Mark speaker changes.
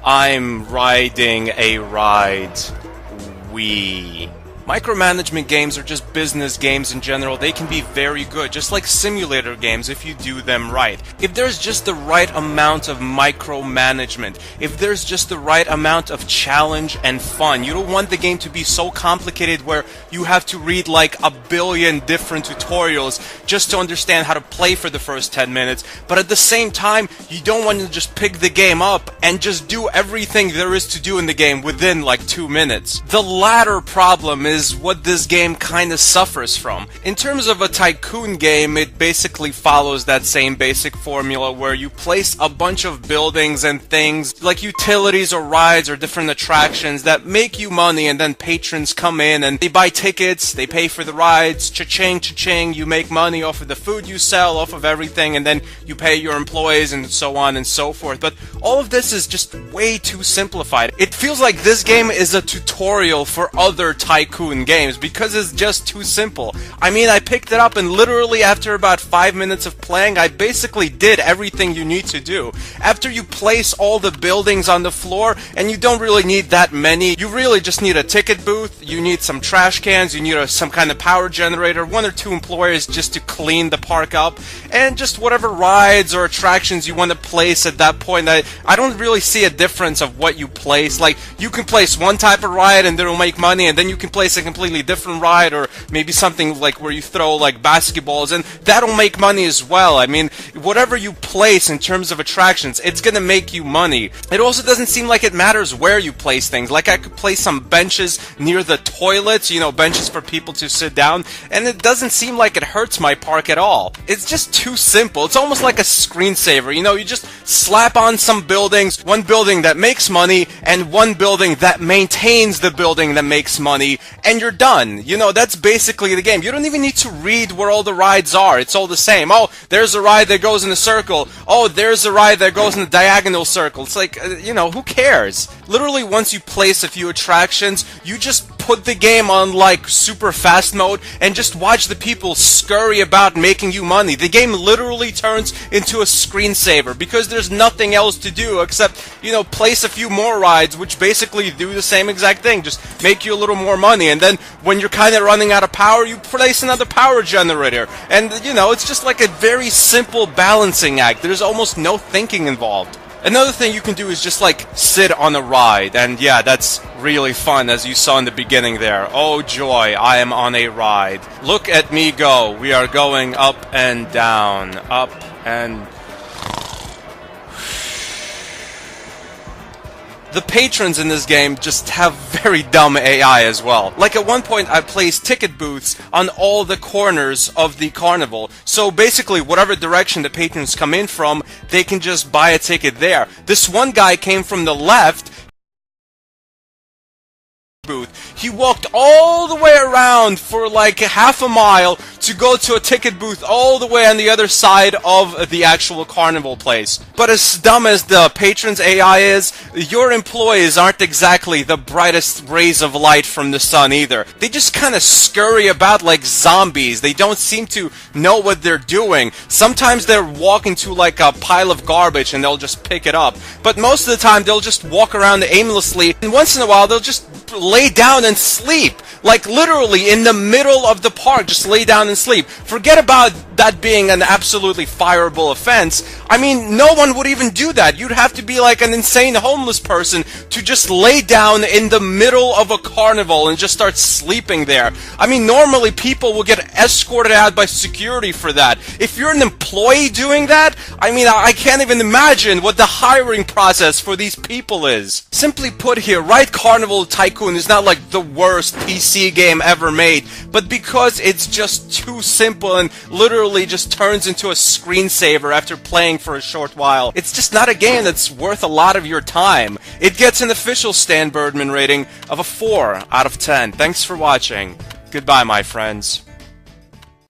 Speaker 1: I'm riding a ride. Micromanagement games are just business games in general. They can be very good, just like simulator games if you do them right. If there's just the right amount of micromanagement, if there's just the right amount of challenge and fun, you don't want the game to be so complicated where you have to read like a billion different tutorials just to understand how to play for the first 10 minutes, but at the same time, you don't want to just pick the game up and just do everything there is to do in the game within like 2 minutes. The latter problem is what this game kind of suffers from. In terms of a Tycoon game, it basically follows that same basic formula where you place a bunch of buildings and things like utilities or rides or different attractions that make you money, and then patrons come in and they buy tickets, they pay for the rides, cha-ching, cha-ching, you make money off of the food you sell, off of everything, and then you pay your employees and so on and so forth. But all of this is just way too simplified. It feels like this game is a tutorial for other Tycoon games because it's just too simple. I mean, I picked it up and literally after about 5 minutes of playing, I basically did everything you need to do. After you place all the buildings on the floor, and you don't really need that many, you really just need a ticket booth, you need some trash cans, you need some kind of power generator, 1 or 2 employees just to clean the park up, and just whatever rides or attractions you want to place at that point. I don't really see a difference of what you place. Like, you can place one type of ride and it'll make money, and then you can place a completely different ride, or maybe something like where you throw like basketballs, and that'll make money as well. I mean, whatever you place in terms of attractions, it's gonna make you money. It also doesn't seem like it matters where you place things. Like, I could place some benches near the toilets, you know, benches for people to sit down, and it doesn't seem like it hurts my park at all. It's just too simple. It's almost like a screensaver, you know, you just slap on some buildings, one building that makes money, and one building that maintains the building that makes money, and you're done. You know, that's basically the game. You don't even need to read where all the rides are. It's all the same. Oh, there's a ride that goes in a circle. Oh, there's a ride that goes in a diagonal circle. It's like, you know, who cares? Literally, once you place a few attractions, you just put the game on like super fast mode and just watch the people scurry about making you money. The game literally turns into a screensaver because there's nothing else to do except, you know, place a few more rides which basically do the same exact thing, just make you a little more money, and then when you're kind of running out of power, you place another power generator, and you know, it's just like a very simple balancing act. There's almost no thinking involved. Another thing you can do is just like sit on a ride, and yeah, that's really fun, as you saw in the beginning there. Oh joy, I am on a ride. Look at me go. We are going up and down, up and... The patrons in this game just have very dumb AI as well. Like, at one point I placed ticket booths on all the corners of the carnival. So basically, whatever direction the patrons come in from, they can just buy a ticket there. This one guy came from the left booth. He walked all the way around for like half a mile to go to a ticket booth all the way on the other side of the actual carnival place. But as dumb as the patrons' AI is, your employees aren't exactly the brightest rays of light from the sun either. They just kind of scurry about like zombies. They don't seem to know what they're doing. Sometimes they're walking to like a pile of garbage and they'll just pick it up. But most of the time they'll just walk around aimlessly, and once in a while they'll just lay down and sleep. Like, literally in the middle of the park, just lay down and sleep. Forget about that being an absolutely fireable offense. I mean, no one would even do that. You'd have to be like an insane homeless person to just lay down in the middle of a carnival and just start sleeping there. I mean, normally people will get escorted out by security for that. If you're an employee doing that, I mean, I can't even imagine what the hiring process for these people is. Simply put here, right, Carnival Tycoon is not like the worst PC game ever made, but because it's just too simple and literally just turns into a screensaver after playing for a short while, it's just not a game that's worth a lot of your time. It gets an official Stan Birdman rating of a 4 out of 10. Thanks for watching. Goodbye, my friends.